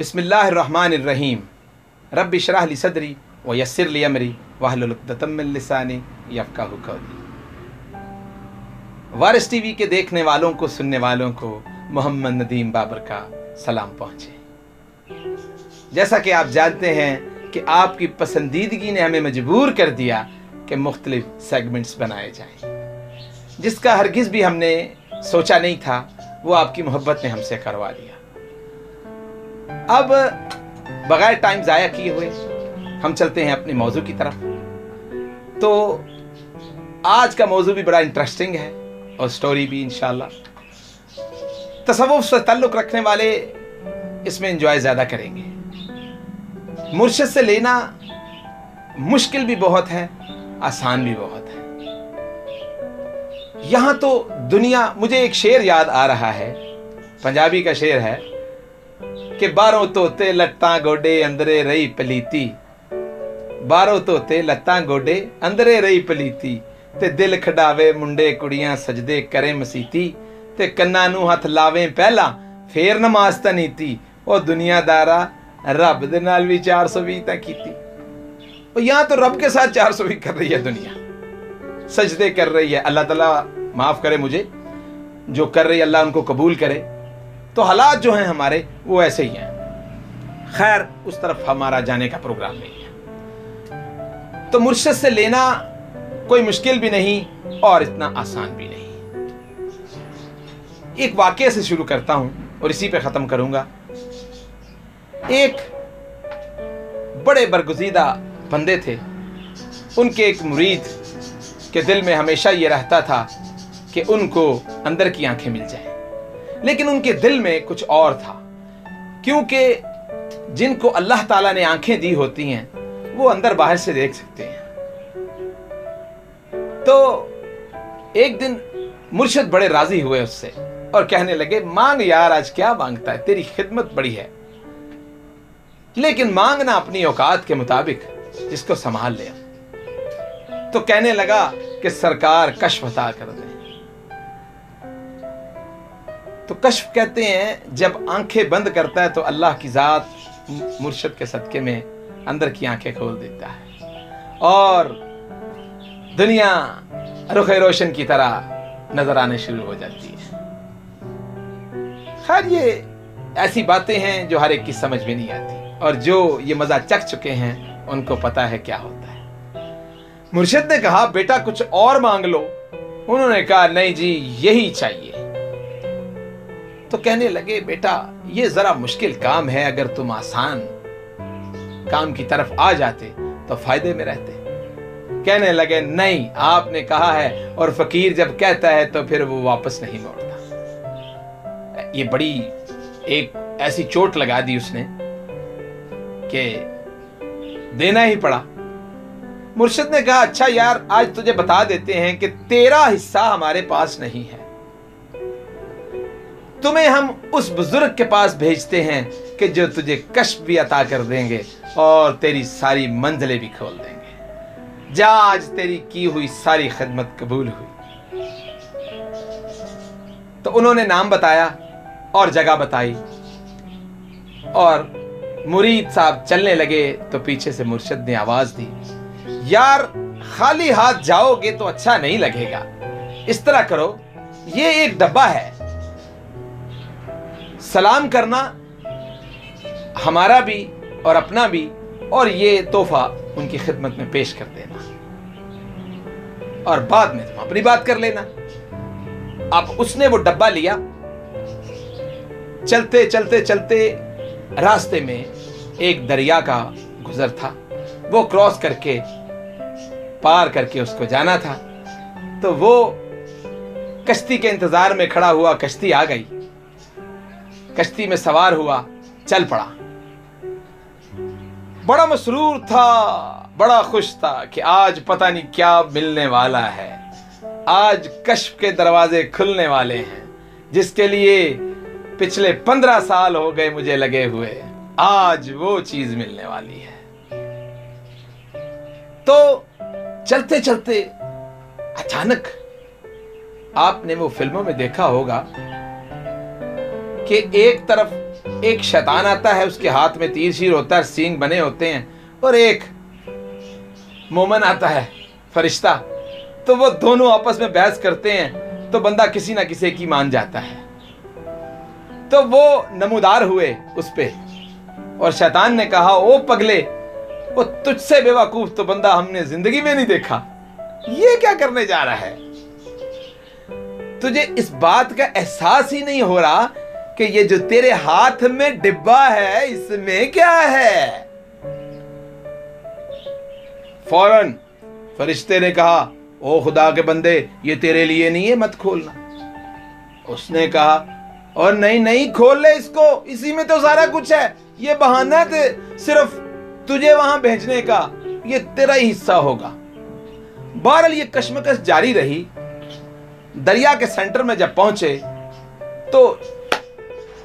बिस्मिल्लाहिर्रहमानिर्रहीम रब्बि इश्रह ली सदरी व यस्सिर ली अमरी वहलुल उक़दतम मिन लिसानी यफ़क़हू क़ौली। वारिस टीवी के देखने वालों को, सुनने वालों को मोहम्मद नदीम बाबर का सलाम पहुँचे। जैसा कि आप जानते हैं कि आपकी पसंदीदगी ने हमें मजबूर कर दिया कि मुख्तलिफ सेगमेंट्स बनाए जाएं। जिसका हरगिज़ भी हमने सोचा नहीं था, वो आपकी मोहब्बत ने हमसे करवा दिया। अब बगैर टाइम ज़ाया किए हुए हम चलते हैं अपने मौजू की तरफ। तो आज का मौजू भी बड़ा इंटरेस्टिंग है और स्टोरी भी इंशाअल्लाह। तसव्वुफ़ से ताल्लुक़ रखने वाले इसमें एंजॉय ज़्यादा करेंगे। मुर्शिद से लेना मुश्किल भी बहुत है, आसान भी बहुत है। यहाँ तो दुनिया, मुझे एक शेर याद आ रहा है, पंजाबी का शेर है कि बारों तोते लत्तां गोडे अंदरे रही पलीती, बारों तोते लत्तां गोडे अंदरे रही पलीती, ते दिल खडावे मुंडे कुड़ियां सजदे करे मसीती, ते कन्ना नू हथ लावें पहला फेर नमाज तनीती, ओ दुनियादारा रब दे नाल भी 420 तक कीती। और यहाँ तो रब के साथ 420 कर रही है दुनिया, सजदे कर रही है। अल्लाह ताला माफ़ करे मुझे, जो कर रही है अल्लाह उनको कबूल करे। तो हालात जो हैं हमारे वो ऐसे ही हैं। खैर, उस तरफ हमारा जाने का प्रोग्राम नहीं है। तो मुर्शिद से लेना कोई मुश्किल भी नहीं और इतना आसान भी नहीं। एक वाक़ये से शुरू करता हूं और इसी पे ख़त्म करूंगा। एक बड़े बरगुज़ीदा बंदे थे, उनके एक मुरीद के दिल में हमेशा ये रहता था कि उनको अंदर की आंखें मिल जाएं, लेकिन उनके दिल में कुछ और था। क्योंकि जिनको अल्लाह ताला ने आंखें दी होती हैं वो अंदर बाहर से देख सकते हैं। तो एक दिन मुर्शिद बड़े राजी हुए उससे और कहने लगे, मांग यार, आज क्या मांगता है, तेरी खिदमत बड़ी है, लेकिन मांगना अपनी औकात के मुताबिक, जिसको संभाल ले। तो कहने लगा कि सरकार कश्फ अता कर दे। तो कश्फ कहते हैं जब आंखें बंद करता है तो अल्लाह की ज़ात मुर्शिद के सदके में अंदर की आंखें खोल देता है और दुनिया रुखे रोशन की तरह नजर आने शुरू हो जाती है। खैर, ये ऐसी बातें हैं जो हर एक की समझ में नहीं आती, और जो ये मजा चख चुके हैं उनको पता है क्या होता है। मुर्शिद ने कहा, बेटा कुछ और मांग लो। उन्होंने कहा, नहीं जी, यही चाहिए। तो कहने लगे, बेटा ये जरा मुश्किल काम है, अगर तुम आसान काम की तरफ आ जाते तो फायदे में रहते। कहने लगे, नहीं, आपने कहा है, और फकीर जब कहता है तो फिर वो वापस नहीं मोड़ता। ये बड़ी एक ऐसी चोट लगा दी उसने कि देना ही पड़ा। मुर्शिद ने कहा, अच्छा यार, आज तुझे बता देते हैं कि तेरा हिस्सा हमारे पास नहीं है, तुम्हें हम उस बुजुर्ग के पास भेजते हैं कि जो तुझे कश्फ भी अता कर देंगे और तेरी सारी मंजिलें भी खोल देंगे। जा, आज तेरी की हुई सारी खिदमत कबूल हुई। तो उन्होंने नाम बताया और जगह बताई और मुरीद साहब चलने लगे। तो पीछे से मुर्शिद ने आवाज दी, यार खाली हाथ जाओगे तो अच्छा नहीं लगेगा, इस तरह करो, ये एक डब्बा है, सलाम करना हमारा भी और अपना भी, और ये तोहफा उनकी खिदमत में पेश कर देना, और बाद में तुम अपनी बात कर लेना। अब उसने वो डब्बा लिया। चलते चलते चलते रास्ते में एक दरिया का गुजर था, वो क्रॉस करके पार करके उसको जाना था। तो वो कश्ती के इंतजार में खड़ा हुआ, कश्ती आ गई, कश्ती में सवार हुआ, चल पड़ा। बड़ा मसरूर था, बड़ा खुश था कि आज पता नहीं क्या मिलने वाला है, आज कश्फ के दरवाजे खुलने वाले हैं, जिसके लिए पिछले 15 साल हो गए मुझे लगे हुए, आज वो चीज मिलने वाली है। तो चलते चलते अचानक आपने वो फिल्मों में देखा होगा कि एक तरफ एक शैतान आता है, उसके हाथ में तीर शीर होता है, सींग बने होते हैं, और एक मोमन आता है, फरिश्ता। तो वो दोनों आपस में बहस करते हैं, तो बंदा किसी ना किसी की मान जाता है। तो वो नमूदार हुए उस पे, और शैतान ने कहा, ओ पगले, वो तुझसे बेवकूफ तो बंदा हमने जिंदगी में नहीं देखा, ये क्या करने जा रहा है? तुझे इस बात का एहसास ही नहीं हो रहा कि ये जो तेरे हाथ में डिब्बा है, इसमें क्या है? फौरन फरिश्ते ने कहा, ओ खुदा के बंदे, ये तेरे लिए नहीं है, मत खोलना। उसने कहा, और नहीं नहीं, खोल ले इसको, इसी में तो सारा कुछ है, ये बहाना सिर्फ तुझे वहां भेजने का, ये तेरा ही हिस्सा होगा। बहरहाल ये कश्मकश जारी रही। दरिया के सेंटर में जब पहुंचे तो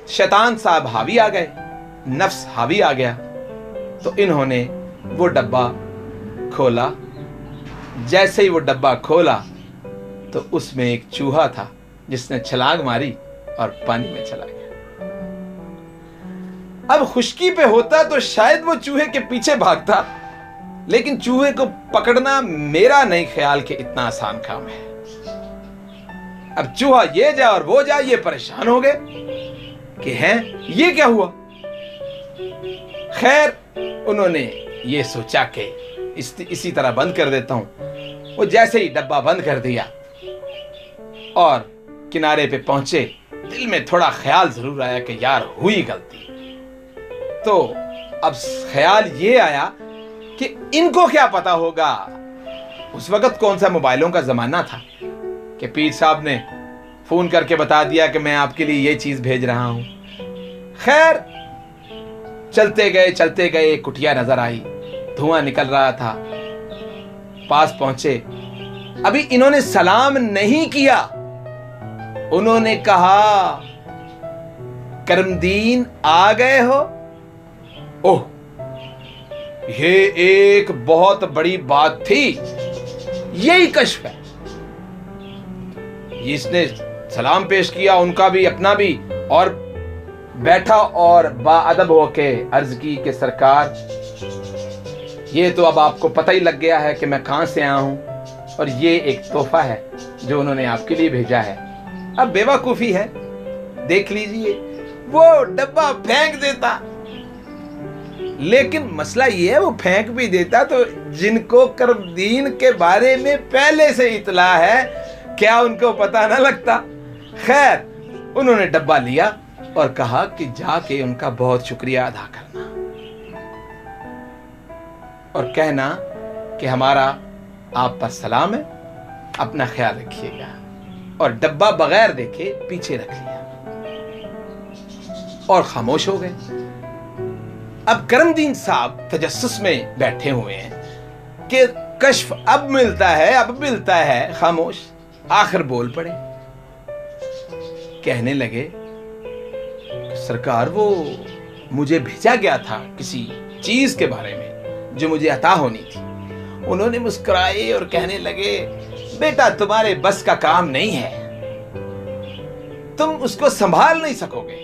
शैतान साहब हावी आ गए, नफ्स हावी आ गया। तो इन्होंने वो डब्बा खोला। जैसे ही वो डब्बा खोला तो उसमें एक चूहा था, जिसने छलांग मारी और पानी में चला गया। अब खुश्की पे होता तो शायद वो चूहे के पीछे भागता, लेकिन चूहे को पकड़ना मेरा नहीं ख्याल कि इतना आसान काम है। अब चूहा ये जा और वो जा, ये परेशान हो गए कि हैं ये क्या हुआ। खैर उन्होंने ये सोचा कि इसी तरह बंद कर देता हूं। वो जैसे ही डब्बा बंद कर दिया और किनारे पे पहुंचे, दिल में थोड़ा ख्याल जरूर आया कि यार हुई गलती। तो अब ख्याल ये आया कि इनको क्या पता होगा, उस वक्त कौन सा मोबाइलों का जमाना था कि पीर साहब ने फोन करके बता दिया कि मैं आपके लिए ये चीज भेज रहा हूं। खैर चलते गए, एक कुटिया नजर आई, धुआं निकल रहा था। पास पहुंचे, अभी इन्होंने सलाम नहीं किया। उन्होंने कहा, करमदीन आ गए हो? ओह, ये एक बहुत बड़ी बात थी, यही कश्फ है। इसने सलाम पेश किया, उनका भी अपना भी, और बैठा और बाअदब होके अर्ज की कि सरकार, ये तो अब आपको पता ही लग गया है कि मैं कहां से आया हूं, और ये एक तोहफा है जो उन्होंने आपके लिए भेजा है। अब बेवकूफी है, देख लीजिए। वो डब्बा फेंक देता, लेकिन मसला ये है, वो फेंक भी देता तो जिनको करमदीन के बारे में पहले से इतला है, क्या उनको पता ना लगता? खैर उन्होंने डब्बा लिया और कहा कि जाके उनका बहुत शुक्रिया अदा करना और कहना कि हमारा आप पर सलाम है, अपना ख्याल रखिएगा। और डब्बा बगैर देखे पीछे रख लिया और खामोश हो गए। अब करमदीन साहब तजस्सुस में बैठे हुए हैं कि कश्फ अब मिलता है, खामोश। आखिर बोल पड़े, कहने लगे, सरकार वो मुझे भेजा गया था किसी चीज के बारे में जो मुझे अता होनी थी। उन्होंने मुस्कुराए और कहने लगे, बेटा तुम्हारे बस का काम नहीं है, तुम उसको संभाल नहीं सकोगे।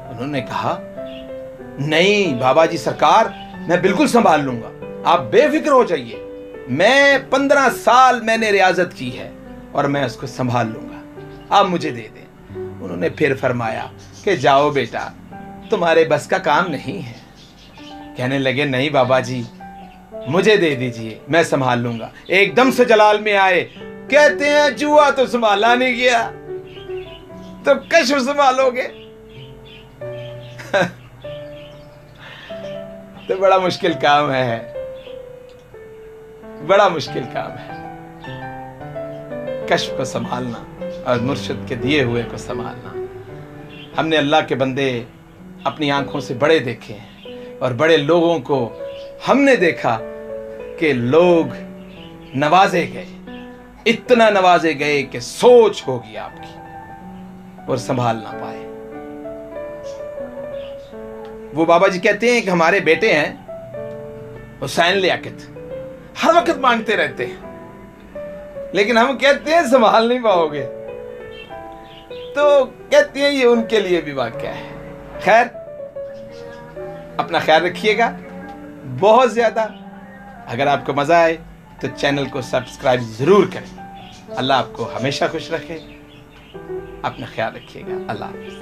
उन्होंने कहा, नहीं बाबा जी सरकार, मैं बिल्कुल संभाल लूंगा, आप बेफिक्र हो जाइए। मैं 15 साल मैंने रियाजत की है और मैं उसको संभाल लूंगा, आप मुझे दे दें। उन्होंने फिर फरमाया कि जाओ बेटा, तुम्हारे बस का काम नहीं है। कहने लगे, नहीं बाबा जी मुझे दे दीजिए, मैं संभाल लूंगा। एकदम से जलाल में आए, कहते हैं जुआ तो संभाला नहीं गया, तो कश्फ संभालोगे? तो बड़ा मुश्किल काम है, बड़ा मुश्किल काम है कश्फ को संभालना और मुर्शिद के दिए हुए को संभालना। हमने अल्लाह के बंदे अपनी आंखों से बड़े देखे हैं और बड़े लोगों को हमने देखा कि लोग नवाजे गए, इतना नवाजे गए कि सोच होगी आपकी और संभाल ना पाए। वो बाबा जी कहते हैं कि हमारे बेटे हैं हुसैन लियाकत, हर वक्त मांगते रहते हैं, लेकिन हम कहते हैं संभाल नहीं पाओगे। तो कहते हैं ये उनके लिए भी वाक़या है। خیر اپنا خیال رکھیے گا بہت زیادہ. اگر آپ کو مزہ آئے تو چینل کو سبسکرائب ضرور کریں. اللہ آپ کو ہمیشہ خوش رکھے. اپنا خیال رکھیے گا. اللہ حافظ.